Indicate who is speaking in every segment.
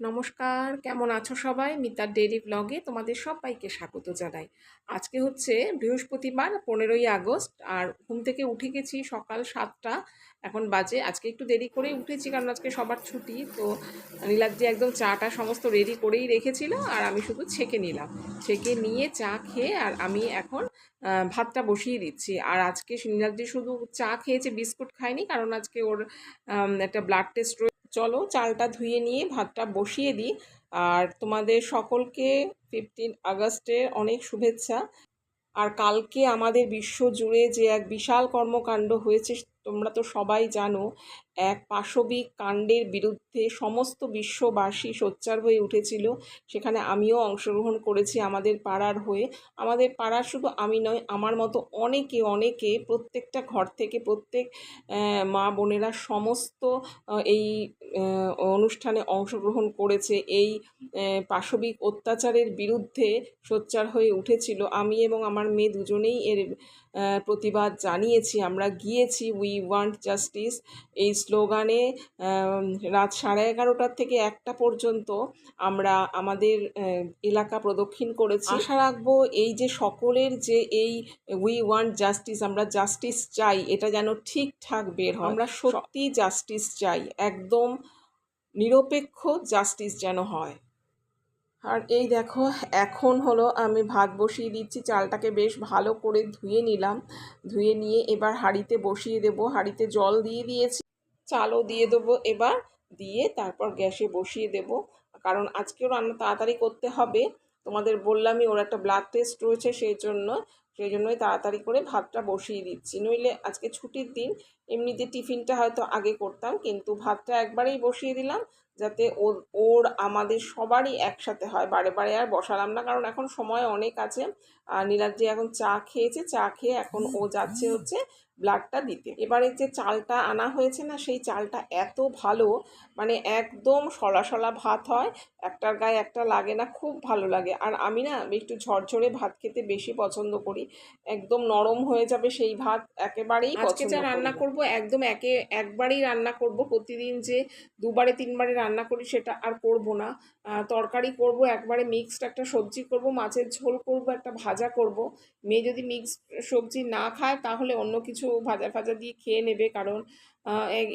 Speaker 1: নমস্কার, কেমন আছো সবাই? মিতার ডেইলি ব্লগে তোমাদের সবাইকে স্বাগত জানাই। আজকে হচ্ছে বৃহস্পতিবার 15ই আগস্ট, আর ঘুম থেকে উঠে গেছি সকাল 7টা এখন বাজে। আজকে একটু দেরি করেই উঠেছি কারণ আজকে সবার ছুটি। তো নীলাদ্রি একদম চাটা সমস্ত রেডি করেই রেখেছিল, আর আমি শুধু ছেঁকে নিলাম। ছেঁকে নিয়ে চা খেয়ে আর আমি এখন ভাতটা বসিয়ে দিচ্ছি। আর আজকে নীলাদ্রি শুধু চা খেয়েছে, বিস্কুট খায়নি, কারণ আজকে ওর একটা ব্লাড টেস্ট। চলো চালটা ধুয়ে নিয়ে ভাতটা বসিয়ে দিই। আর তোমাদের সকলকে 15 আগস্টের অনেক শুভেচ্ছা। আর কালকে আমাদের বিশ্ব জুড়ে যে এক বিশাল কর্মকাণ্ড হয়েছে তোমরা তো সবাই জানো। এক পাশবিক কাণ্ডের বিরুদ্ধে সমস্ত বিশ্ববাসী সোচ্চার হয়ে উঠেছিল। সেখানে আমিও অংশগ্রহণ করেছি আমাদের পাড়ার হয়ে। আমাদের পাড়ার শুধু আমি নয়, আমার মতো অনেকে অনেকে প্রত্যেকটা ঘর থেকে প্রত্যেক মা বোনেরা সমস্ত এই অনুষ্ঠানে অংশগ্রহণ করেছে। এই পাশবিক অত্যাচারের বিরুদ্ধে সোচ্চার হয়ে উঠেছিল। আমি এবং আমার মেয়ে দুজনেই এর প্রতিবাদ জানিয়েছি। আমরা গিয়েছি উই ওয়ান্ট জাস্টিস এই স্লোগানে রাত 11:30টার থেকে 1টা পর্যন্ত আমরা আমাদের এলাকা প্রদক্ষিণ করেছি। আশা রাখবো এই যে সকলের যে এই উই ওয়ান্ট জাস্টিস, আমরা জাস্টিস চাই, এটা যেন ঠিকঠাক বের হয়। আমরা সত্যি জাস্টিস চাই, একদম নিরপেক্ষ জাস্টিস যেন হয়। আর এই দেখো এখন হলো আমি ভাত বসিয়ে দিচ্ছি। চালটাকে বেশ ভালো করে ধুয়ে নিলাম। ধুয়ে নিয়ে এবার হাঁড়িতে বসিয়ে দেব। হাঁড়িতে জল দিয়ে দিয়েছি, চালও দিয়ে দেবো এবার। দিয়ে তারপর গ্যাসে বসিয়ে দেব, কারণ আজকেও রান্না তাড়াতাড়ি করতে হবে। তোমাদের বললামই ওর একটা ব্লাড টেস্ট রয়েছে, সেই জন্যই তাড়াতাড়ি করে ভাতটা বসিয়ে দিচ্ছি। নইলে আজকে ছুটির দিন, এমনিতে টিফিনটা হয়তো আগে করতাম, কিন্তু ভাতটা একবারেই বসিয়ে দিলাম যাতে ওর আমাদের সবারই একসাথে হয়। বারে বারে আর বসালাম না, কারণ এখন সময় অনেক আছে। আর নীলাদ্রি এখন চা খেয়েছে, চা খেয়ে এখন ও যাচ্ছে হচ্ছে ব্লাডটা দিতে। এবারে যে চালটা আনা হয়েছে না, সেই চালটা এত ভালো, মানে একদম সলা সলা ভাত হয়, একটার গায়ে একটা লাগে না, খুব ভালো লাগে। আর আমি না একটু ঝরঝরে ভাত খেতে বেশি পছন্দ করি। একদম নরম হয়ে যাবে সেই ভাত একেবারেই পছন্দ করি। আজকে যা রান্না করব একদম একবারই রান্না করব। প্রতিদিন যে দুবারে তিনবারে রান্না করি সেটা আর করব না। তরকারি করব একবারে, মিক্সড একটা সবজি করব, মাছের ঝোল করব, একটা ভাজা করব। মেয়ে যদি মিক্সড সবজি না খায় তাহলে অন্য কিছু ভাজা ভাজা দিয়ে খেয়ে নেবে, কারণ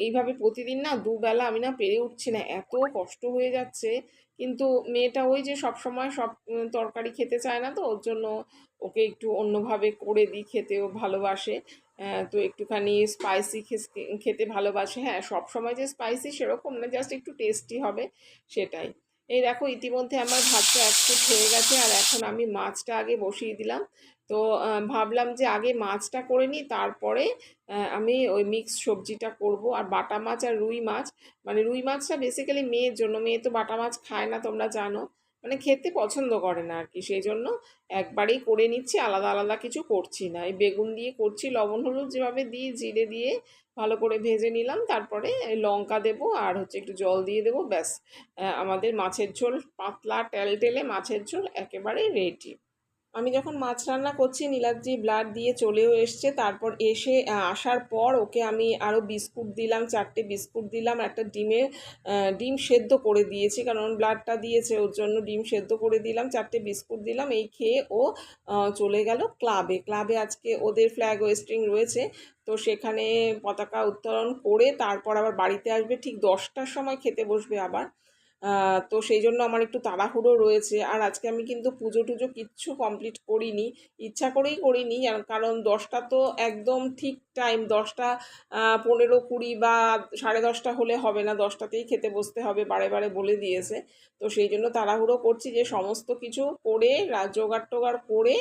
Speaker 1: এইভাবে প্রতিদিন না দুবেলা আমি না পেরে উঠছি না, এত কষ্ট হয়ে যাচ্ছে। কিন্তু মেয়েটা ওই যে সব সময় সব তরকারি খেতে চায় না, তো ওর জন্য ওকে একটু অন্যভাবে করে দিই, খেতেও ভালোবাসে। তো একটুখানি স্পাইসি খেতে ভালোবাসে। হ্যাঁ, সব সময় যে স্পাইসি সেরকম না, জাস্ট একটু টেস্টি হবে সেটাই। এই দেখো ইতিমধ্যে আমার ভাতটা এক ফুট হয়ে গেছে, আর এখন আমি মাছটা আগে বসিয়ে দিলাম। তো ভাবলাম যে আগে মাছটা করে নিই, তারপরে আমি ওই মিক্স সবজিটা করব। আর বাটা মাছ আর রুই মাছ, মানে রুই মাছটা বেসিক্যালি মেয়ের জন্য, মেয়ে তো বাটা মাছ খায় না তোমরা জানো, মানে খেতে পছন্দ করে না আর কি। সেই জন্য একবারেই করে নিচ্ছি, আলাদা আলাদা কিছু করছি না। এই বেগুন দিয়ে করছি, লবণ হলুদ যেভাবে দিই, জিরে দিয়ে ভালো করে ভেজে নিলাম, তারপরে লঙ্কা দেবো আর হচ্ছে একটু জল দিয়ে দেবো, ব্যাস। আমাদের মাছের ঝোল, পাতলা টেলটেলে মাছের ঝোল একেবারে রেডি। আমি যখন মাছ রান্না করছি নীলাদ্রি ব্লাড দিয়ে চলেও এসছে। তারপর আসার পর ওকে আমি আরও বিস্কুট দিলাম, 4টে বিস্কুট দিলাম, একটা ডিম সেদ্ধ করে দিয়েছি, কারণ ব্লাডটা দিয়েছে ওর জন্য ডিম সেদ্ধ করে দিলাম, 4টে বিস্কুট দিলাম। এই খেয়ে ও চলে গেল ক্লাবে আজকে ওদের ফ্ল্যাগ হোয়েস্টিং রয়েছে, তো সেখানে পতাকা উত্তোলন করে তারপর আবার বাড়িতে আসবে, ঠিক 10টার সময় খেতে বসবে আবার। তো সেই জন্য আমার একটু তাড়াহুড়ো রয়েছে। আর আজকে আমি কিন্তু পুজো টুজো কিচ্ছু কমপ্লিট করিনি, ইচ্ছা করেই করিনি, কারণ 10টা তো একদম ঠিক টাইম। 10টা 15-20 বা 10:30 হলে হবে না, 10টাতেই খেতে বসতে হবে, বারে বারে বলে দিয়েছে। তো সেই জন্য তাড়াহুড়ো করছি যে সমস্ত কিছু করে জোগাড় টোগাড় করে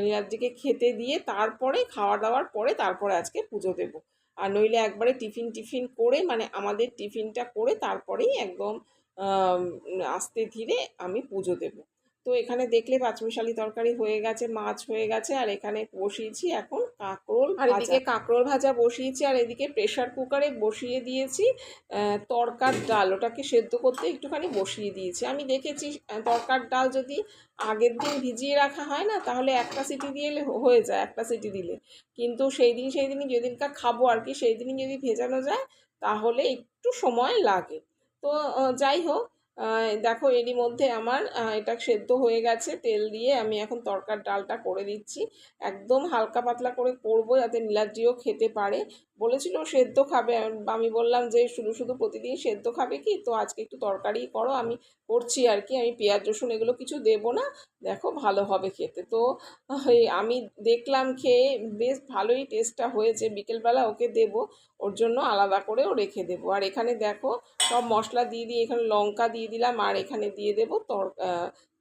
Speaker 1: নীলাদ্রিকে খেতে দিয়ে তারপরে খাওয়া দাওয়ার পরে তারপরে আজকে পুজো দেব। আর নইলে একবারে টিফিন করে, মানে আমাদের টিফিনটা করে তারপরেই একদম আস্তে ধীরে আমি পুজো দেব। তো এখানে দেখলে পাঁচমিশালি তরকারি হয়ে গেছে, মাছ হয়ে গেছে, আর এখানে বসিয়েছি এখন কাঁকরোল, আর এদিকে কাঁকরোল ভাজা বসিয়েছি, আর এদিকে প্রেশার কুকারে বসিয়ে দিয়েছি তরকার ডাল। ওটাকে সেদ্ধ করতে একটুখানি বসিয়ে দিয়েছি। আমি দেখেছি তরকার ডাল যদি আগের দিন ভিজিয়ে রাখা হয় না, তাহলে একটা সিটি দিয়ে হয়ে যায়, একটা সিটি দিলে। কিন্তু সেই দিনই যেদিনকার খাবো আর কি, সেই দিনই যদি ভেজানো যায় তাহলে একটু সময় লাগে। তো যাই হোক, দেখো এরই মধ্যে আমার এটা সেদ্ধ হয়ে গেছে। তেল দিয়ে আমি এখন তরকার ডালটা করে দিচ্ছি। একদম হালকা পাতলা করে করবো যাতে নীলাদ্রিও খেতে পারে। বলেছিল সেদ্ধ খাবে, আমি বললাম যে শুধু শুধু প্রতিদিন সেদ্ধ খাবে কি, তো আজকে একটু তরকারি করো। আমি করছি আর কি, আমি পেঁয়াজ রসুন এগুলো কিছু দেবো না, দেখো ভালো হবে খেতে। তো আমি দেখলাম খেয়ে বেশ ভালোই টেস্টটা হয়েছে। বিকেলবেলা ওকে দেবো, ওর জন্য আলাদা করেও রেখে দেবো। আর এখানে দেখো সব মশলা দিয়ে দিয়ে এখানে লঙ্কা দিয়ে দিলাম, আর এখানে দিয়ে দেবো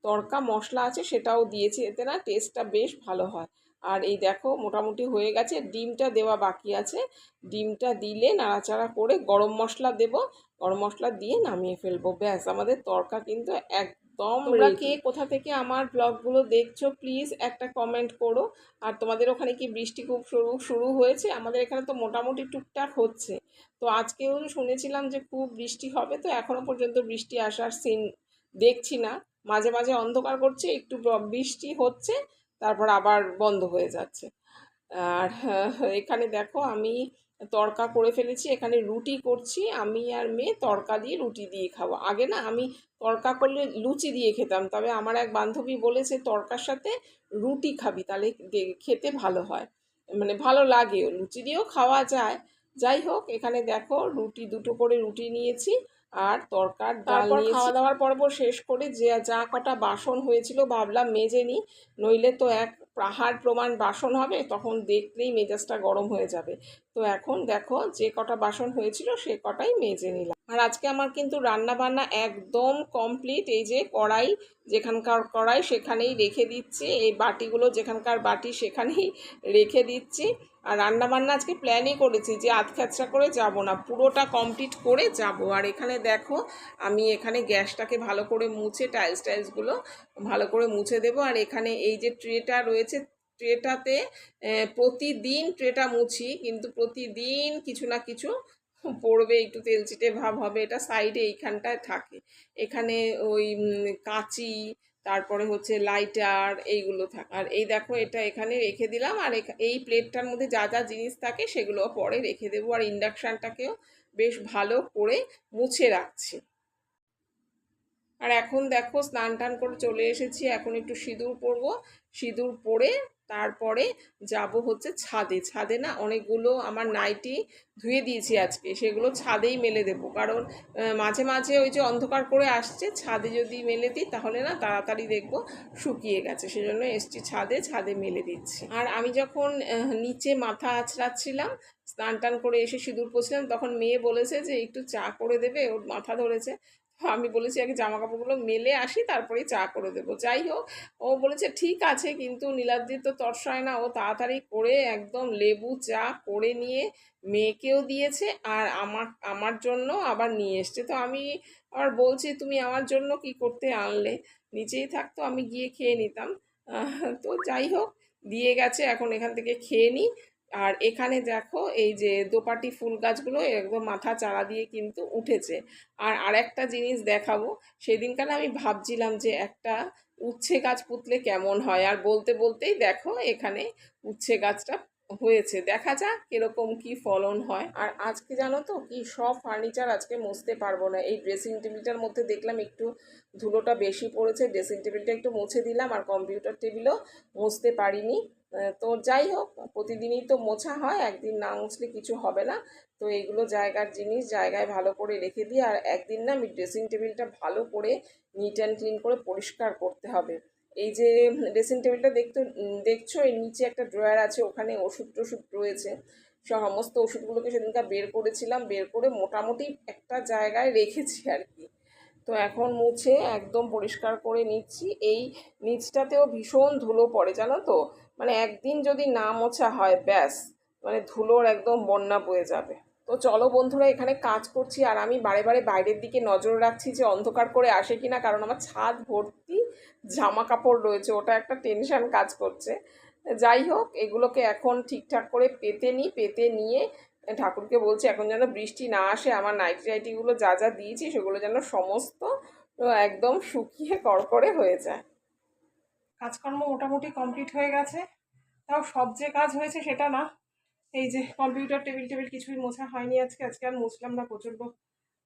Speaker 1: তড়কা মশলা আছে সেটাও দিয়েছি, এতে না টেস্টটা বেশ ভালো হয়। আর এই দেখো মোটামুটি হয়ে গেছে, ডিমটা দেওয়া বাকি আছে। ডিমটা দিলে নাড়াচাড়া করে গরম মশলা দেব, গরম মশলা দিয়ে নামিয়ে ফেলবো। ব্যাস আমাদের তড়কা কিন্তু একদম তোমরা কে কোথা থেকে আমার ব্লগগুলো দেখছো প্লিজ একটা কমেন্ট করো। আর তোমাদের ওখানে কি বৃষ্টি খুব শুরু শুরু হয়েছে? আমাদের এখানে তো মোটামুটি টুকটাক হচ্ছে। তো আজকেও শুনেছিলাম যে খুব বৃষ্টি হবে, তো এখনো পর্যন্ত বৃষ্টি আসার সিন দেখছি না। মাঝে মাঝে অন্ধকার করছে, একটু বৃষ্টি হচ্ছে, তারপর আবার বন্ধ হয়ে যাচ্ছে। আর এখানে দেখো আমি তড়কা করে ফেলেছি, এখানে রুটি করছি। আমি আর মেয়ে তড়কা দিয়ে রুটি দিয়ে খাবো। আগে না আমি তড়কা করলে লুচি দিয়ে খেতাম, তবে আমার এক বান্ধবী বলেছে তড়কার সাথে রুটি খাবি তাহলে খেতে ভালো হয়, মানে ভালো লাগেও, লুচি দিয়েও খাওয়া যায়। যাই হোক এখানে দেখো রুটি দুটো করে রুটি নিয়েছি আর তরকার ডাল নিয়েছি। খাওয়া দাওয়ার পর্ব শেষ করে যে যা কটা বাসন হয়েছিল ভাবলাম মেজে নিই, নইলে তো এক পাহাড় প্রমাণ বাসন হবে, তখন দেখলেই মেজাজটা গরম হয়ে যাবে। তো এখন দেখো যে কটা বাসন হয়েছিল সে কটাই মেজে নিলাম। আর আজকে আমার কিন্তু রান্না বান্না একদম কমপ্লিট। এই যে কড়াই, যেখানকার কড়াই সেখানেই রেখে দিচ্ছি, এই বাটিগুলো যেখানকার বাটি সেখানেই রেখে দিচ্ছি। আর রান্না বান্না আজকে প্ল্যানই করেছি যে আধখ্যাচরা করে যাব না, পুরোটা কমপ্লিট করে যাব। আর এখানে দেখো আমি এখানে গ্যাসটাকে ভালো করে মুছে টাইলসগুলো ভালো করে মুছে দেবো। আর এখানে এই যে ট্রেটা রয়েছে, ট্রেটাতে প্রতিদিন ট্রেটা মুছি, কিন্তু প্রতিদিন কিছু না কিছু পড়বে, একটু তেলচিটে ভাব হবে। এটা সাইডে এইখানটায় থাকে, এখানে ওই কাঁচি, তারপরে হচ্ছে লাইটার এইগুলো থাকে। আর এই দেখো এটা এখানে রেখে দিলাম। আর এই প্লেটটার মধ্যে যা যা জিনিস থাকে সেগুলো পরে রেখে দেবো। আর ইন্ডাকশানটাকেও বেশ ভালো করে মুছে রাখছি। আর এখন দেখো স্নান টান করে চলে এসেছি, এখন একটু সিঁদুর পরবো। সিঁদুর পরে তারপরে যাব হচ্ছে ছাদে। ছাদে না অনেকগুলো আমার নাইটি ধুয়ে দিয়েছি আজকে, সেগুলো ছাদেই মেলে দেবো। কারণ মাঝে মাঝে ওই যে অন্ধকার করে আসছে, ছাদে যদি মেলে দিই তাহলে না তাড়াতাড়ি দেখবো শুকিয়ে গেছে, সেজন্য এসছি ছাদে, ছাদে মেলে দিচ্ছি। আর আমি যখন নিচে মাথা আঁচড়াচ্ছিলাম, স্নান টান করে এসে সিঁদুর পরছিলাম, তখন মেয়ে বলেছে যে একটু চা করে দেবে, ওর মাথা ধরেছে। আমি বলেছি আগে জামা কাপড়গুলো মেলে আসি তারপরে চা করে দেবো। যাই হোক ও বলেছে ঠিক আছে, কিন্তু নীলাদ্রির তো তর্সায় না, ও তাড়াতাড়ি করে একদম লেবু চা করে নিয়ে মেয়েকেও দিয়েছে, আর আমার জন্য আবার নিয়ে এসছে। তো আমি আবার বলছি তুমি আমার জন্য কি করতে আনলে, নিচেই থাকতো আমি গিয়ে খেয়ে নিতাম। তো যাই হোক দিয়ে গেছে, এখন এখান থেকে খেয়ে নিই। আর এখানে দেখো এই যে দোপাটি ফুল গাছগুলো একদম মাথা চারা দিয়ে কিন্তু উঠেছে। আর আরেকটা জিনিস দেখাবো, সেদিনকার আমি ভাবছিলাম যে একটা উচ্ছে গাছ পুঁতলে কেমন হয়, আর বলতে বলতেই দেখো এখানে উচ্ছে গাছটা হয়েছে। দেখা যাক কিরকম কি ফলন হয়। আর আজকে জানো তো কি, সব ফার্নিচার আজকে মুছতে পারবো না। এই ড্রেসিং টেবিলটার মধ্যে দেখলাম একটু ধুলোটা বেশি পড়েছে, ড্রেসিং টেবিলটা একটু মুছে দিলাম, আর কম্পিউটার টেবিলও মুছতে পারিনি। তো যাই হোক প্রতিদিনই তো মোছা হয়, একদিন না মুছলে কিছু হবে না। তো এইগুলো জায়গার জিনিস জায়গায় ভালো করে রেখে দিই। আর একদিন না আমি ড্রেসিং টেবিলটা ভালো করে নিট অ্যান্ড ক্লিন করে পরিষ্কার করতে হবে। এই যে ড্রেসিং টেবিলটা দেখছো, এর নিচে একটা ড্রয়ার আছে, ওখানে ওষুধ টষুধ রয়েছে। সমস্ত ওষুধগুলোকে সেদিনকার বের করেছিলাম, বের করে মোটামুটি একটা জায়গায় রেখেছি আর কি। তো এখন মুছে একদম পরিষ্কার করে নিচ্ছি। এই নিচটাতেও ভীষণ ধুলো পড়ে জানো তো, মানে একদিন যদি না মোছা হয় ব্যাস, মানে ধুলোর একদম বন্যা বয়ে যাবে। তো চলো বন্ধুরা, এখানে কাজ করছি আর আমি বারে বারে বাইরের দিকে নজর রাখছি যে অন্ধকার করে আসে কিনা, কারণ আমার ছাদ ভর্তি জামা কাপড় রয়েছে, ওটা একটা টেনশন কাজ করছে। যাই হোক এগুলোকে এখন ঠিকঠাক করে পেতে নিই, পেতে নিয়ে ঠাকুরকে বলছি এখন যেন বৃষ্টি না আসে, আমার নাইটি টাইটিগুলো যা যা দিয়েছি সেগুলো যেন সমস্ত একদম শুকিয়ে কড়কড়ে হয়ে যায়। কাজকর্ম মোটামুটি কমপ্লিট হয়ে গেছে, তাও সব যে কাজ হয়েছে সেটা না। এই যে কম্পিউটার টেবিল কিছুই মোছা হয়নি আজকে, আজকে আর মুছলাম না, প্রচণ্ড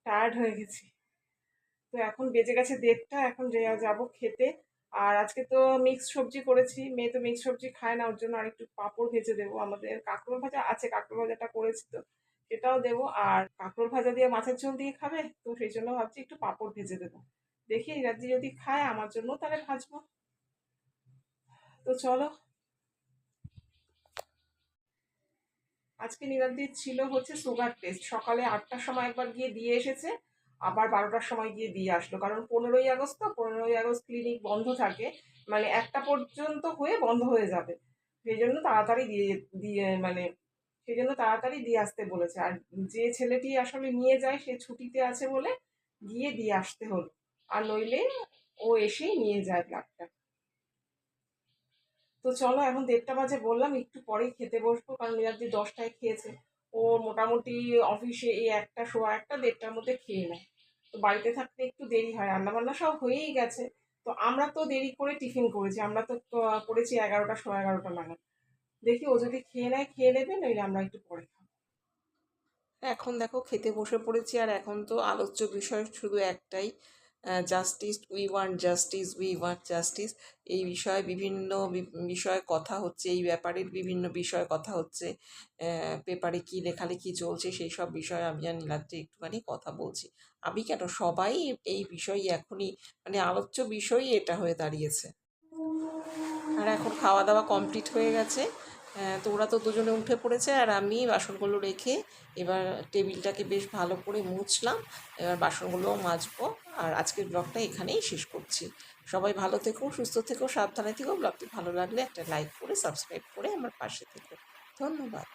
Speaker 1: টায়ার্ড হয়ে গেছি। তো এখন বেজে গেছে 1:30, এখন যাব খেতে। আর আজকে তো মিক্স সবজি করেছি, মেয়ে তো মিক্স সবজি খায় না, ওর জন্য আর একটু পাঁপড় ভেজে দেবো। আমাদের কাঁকরোল ভাজা আছে, কাঁকরোল ভাজাটা করেছি তো সেটাও দেবো। আর কাঁকরোল ভাজা দিয়ে মাছের ঝোল দিয়ে খাবে, তো সেই জন্য ভাবছি একটু পাঁপড় ভেজে দেবো। দেখি রাজি যদি খায় আমার জন্য তাহলে ভাজবো। তো চলো। আজকে নীলাদ্রির ছিল হচ্ছে সুগার টেস্ট, সকালে 8টার সময় একবার গিয়ে দিয়ে এসেছে, আবার 12টার সময় গিয়ে দিয়ে আসলো, কারণ 15ই আগস্ট তো, 15ই আগস্ট ক্লিনিক বন্ধ থাকে, মানে 1টা পর্যন্ত হয়ে বন্ধ হয়ে যাবে। সেই জন্য তাড়াতাড়ি দিয়ে দিয়ে মানে সেই জন্য তাড়াতাড়ি দিয়ে আসতে বলেছে। আর যে ছেলেটি আসলে নিয়ে যায় সে ছুটিতে আছে বলে গিয়ে দিয়ে আসতে হলো, আর নইলে ও এসেই নিয়ে যায় ব্লাডটা। তো চলো, এখন 1:30 বাজে, বললাম একটু পরেই খেতে বসবো, কারণ নীলাদ্রি 10টায় খেয়েছে। ও মোটামুটি অফিসে এই 1টা, সোয়া 1টা, 1:30টার মধ্যে খেয়ে নেয়। তো বাড়িতে থাকতে একটু দেরি হয়, রান্না বান্না সব হয়েই গেছে। তো আমরা তো দেরি করে টিফিন করেছি, আমরা তো করেছি 11টা, সোয়া 11টা নাগাদ। দেখি ও যদি খেয়ে নেয় খেয়ে নেবে, নইলে আমরা একটু পরে খাবো। এখন দেখো খেতে বসে পড়েছি, আর এখন তো আলোচ্য বিষয় শুধু একটাই, justice we want justice, we want justice. এই বিষয়ে বিভিন্ন বিষয়ে কথা হচ্ছে, এই ব্যাপারের বিভিন্ন বিষয়ে কথা হচ্ছে, পেপারে কি লেখালেখি চলছে সেই সব বিষয়ে আমি আর নীলাদ্রি একটুখানি কথা বলছি। আমি কেন, সবাই এই বিষয় এখনই, মানে আলোচ্য বিষয়ই এটা হয়ে দাঁড়িয়েছে। আর এখন খাওয়া দাওয়া কমপ্লিট হয়ে গেছে। তো ওরা তো দুজনে উঠে পড়েছে, আর আমি বাসনগুলো রেখে এবার টেবিলটাকে বেশ ভালো করে মুছলাম। এবার বাসনগুলোও মাজবো। আর আজকের ব্লগটা এখানেই শেষ করছি। সবাই ভালো থেকো, সুস্থ থেকো, সাবধানে থেকো। ব্লগটি ভালো লাগলে একটা লাইক করে সাবস্ক্রাইব করে আমার পাশে থেকো। ধন্যবাদ।